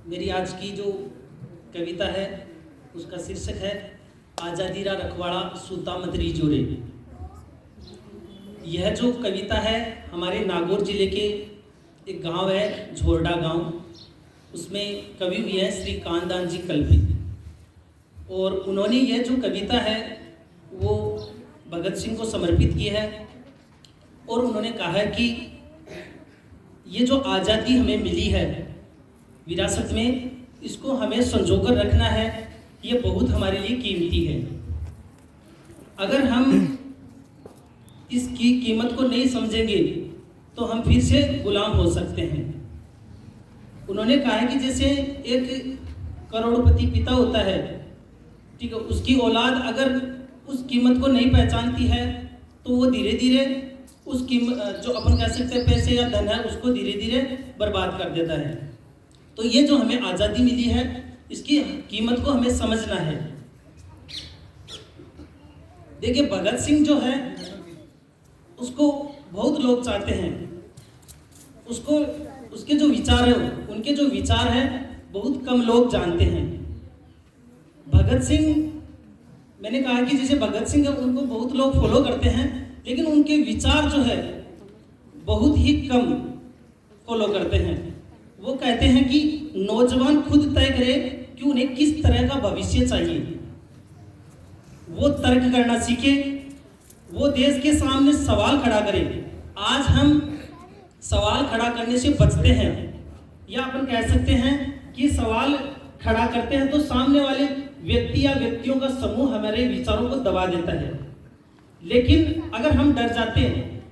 मेरी आज की जो कविता है उसका शीर्षक है आज़ादी रा रखवाड़ा सूता मत री जोरे। यह जो कविता है हमारे नागौर जिले के एक गांव है झोरडा गांव, उसमें कवि भी हैं श्री कानदान जी कल्पी, और उन्होंने यह जो कविता है वो भगत सिंह को समर्पित की है। और उन्होंने कहा है कि ये जो आज़ादी हमें मिली है विरासत में, इसको हमें संजोकर रखना है, ये बहुत हमारे लिए कीमती है। अगर हम इसकी कीमत को नहीं समझेंगे तो हम फिर से गुलाम हो सकते हैं। उन्होंने कहा है कि जैसे एक करोड़पति पिता होता है, ठीक है, उसकी औलाद अगर उस कीमत को नहीं पहचानती है तो वो धीरे धीरे उस कीमत जो अपन कह सकते हैं पैसे या धन है उसको धीरे धीरे बर्बाद कर देता है। तो ये जो हमें आज़ादी मिली है इसकी कीमत को हमें समझना है। देखिए भगत सिंह जो है उसको बहुत लोग चाहते हैं, उसको उसके जो विचार है उनके जो विचार है बहुत कम लोग जानते हैं। भगत सिंह, मैंने कहा कि जैसे भगत सिंह है उनको बहुत लोग फॉलो करते हैं, लेकिन उनके विचार जो है बहुत ही कम फॉलो करते हैं। वो कहते हैं कि नौजवान खुद तय करे कि उन्हें किस तरह का भविष्य चाहिए, वो तर्क करना सीखे, वो देश के सामने सवाल खड़ा करे। आज हम सवाल खड़ा करने से बचते हैं, या अपन कह सकते हैं कि सवाल खड़ा करते हैं तो सामने वाले व्यक्ति या व्यक्तियों का समूह हमारे विचारों को दबा देता है। लेकिन अगर हम डर जाते हैं,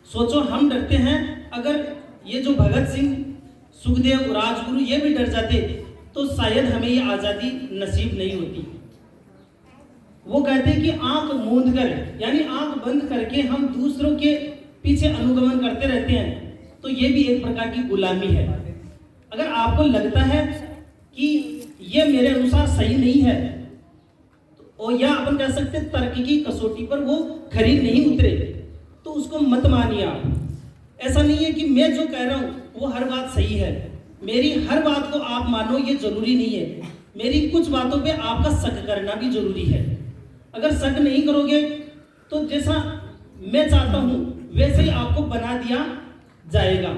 सोचो हम डरते हैं, अगर ये जो भगत सिंह, सुखदेव, राजगुरु ये भी डर जाते तो शायद हमें ये आज़ादी नसीब नहीं होती। वो कहते हैं कि आंख मूंद कर, यानी आंख बंद करके हम दूसरों के पीछे अनुगमन करते रहते हैं, तो ये भी एक प्रकार की गुलामी है। अगर आपको लगता है कि ये मेरे अनुसार सही नहीं है, और या अपन कह सकते हैं तर्क की कसौटी पर वो खरी नहीं उतरे, तो उसको मत मानिए आप। ऐसा नहीं है कि मैं जो कह रहा हूँ वो हर बात सही है, मेरी हर बात को आप मानो ये जरूरी नहीं है। मेरी कुछ बातों पे आपका शक करना भी जरूरी है। अगर शक नहीं करोगे तो जैसा मैं चाहता हूँ वैसे ही आपको बना दिया जाएगा।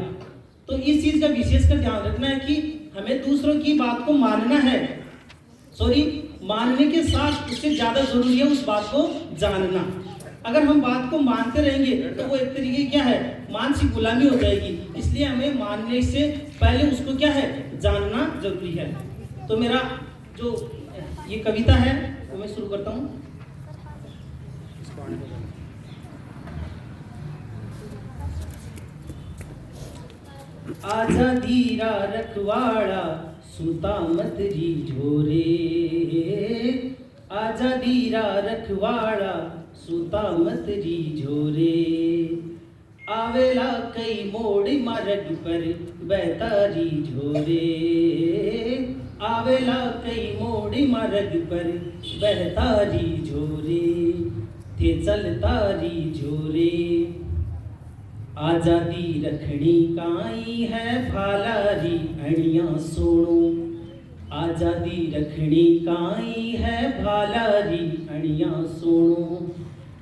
तो इस चीज का विशेषकर ध्यान रखना है कि हमें दूसरों की बात को मानना है, मानने के साथ उससे ज्यादा जरूरी है उस बात को जानना। अगर हम बात को मानते रहेंगे तो वो एक तरीके क्या है, मानसिक गुलामी हो जाएगी। इसलिए हमें मानने से पहले उसको क्या है, जानना जरूरी है। तो मेरा जो ये कविता है वो मैं शुरू करता हूँ। आज़ादी रा रखवाड़ा सूता मत री झोरे, आज़ादी रा रखवाड़ा सूता मत री झोरे। आवेला कई मोड़ मार्ग पर बैतारी झोरे, आवेला कई मोड़ मार्ग पर बैतारी झोरे, थे चलतारी झोरे। आज़ादी रखनी काई है भालारी अणिया सोनो, आज़ादी रखनी काई है भालारी अणिया सोनो।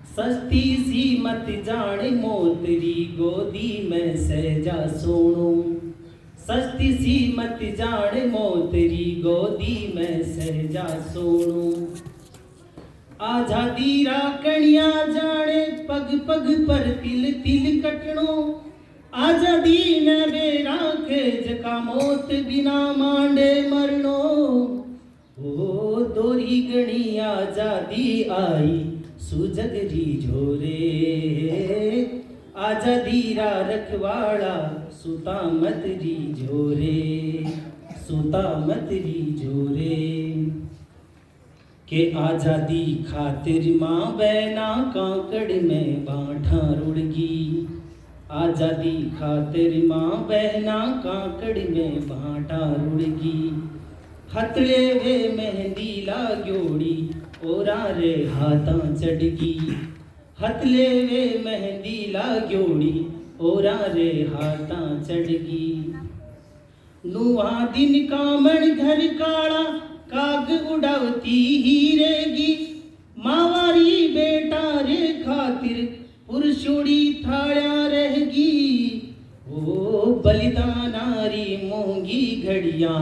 सस्ती सी मत जान मोतरी गोदी में सहजा सोनो, सस्ती सी मत जान मोतरी गोदी में सहजा सोनो। आज़ादी रा कणिया जाने पग पग पर तिल तिल कटणो, आज़ादी ने बेरा के जका मौत बिना मांडे मरणो। ओ दोरी गणी आज़ादी आई सुजग री झोरे, आज़ादी रा रखवाड़ा सूता मत री झोरे, सूता मत री झोरे। के आज़ादी खातिर माँ बहना कांकड़ में बाँठा रुड़गी, आज़ादी खातिर माँ बहना कांकड़ में बाँठा रुड़गी। हथले वे मेहंदी लाग्योड़ी ओरा रे हाथा चढ़गी, हथले वे मेहंदी लाग्योड़ी ओरा रे हाथा चढ़गी। नुहा दिन कामण घर काळा काग उडावती हिरेगी मावारी बेटा रे खातिर पुरुषोडी थाळ्या रहेगी ओ बलिदानारी मोंगी घड़िया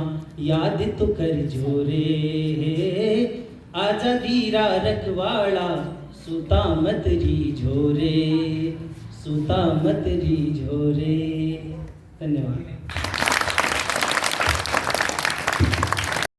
याद तो कर जोरे आजादी रा रखवाड़ा सुता मत री झोरे सुता मत री झोरे। धन्यवाद।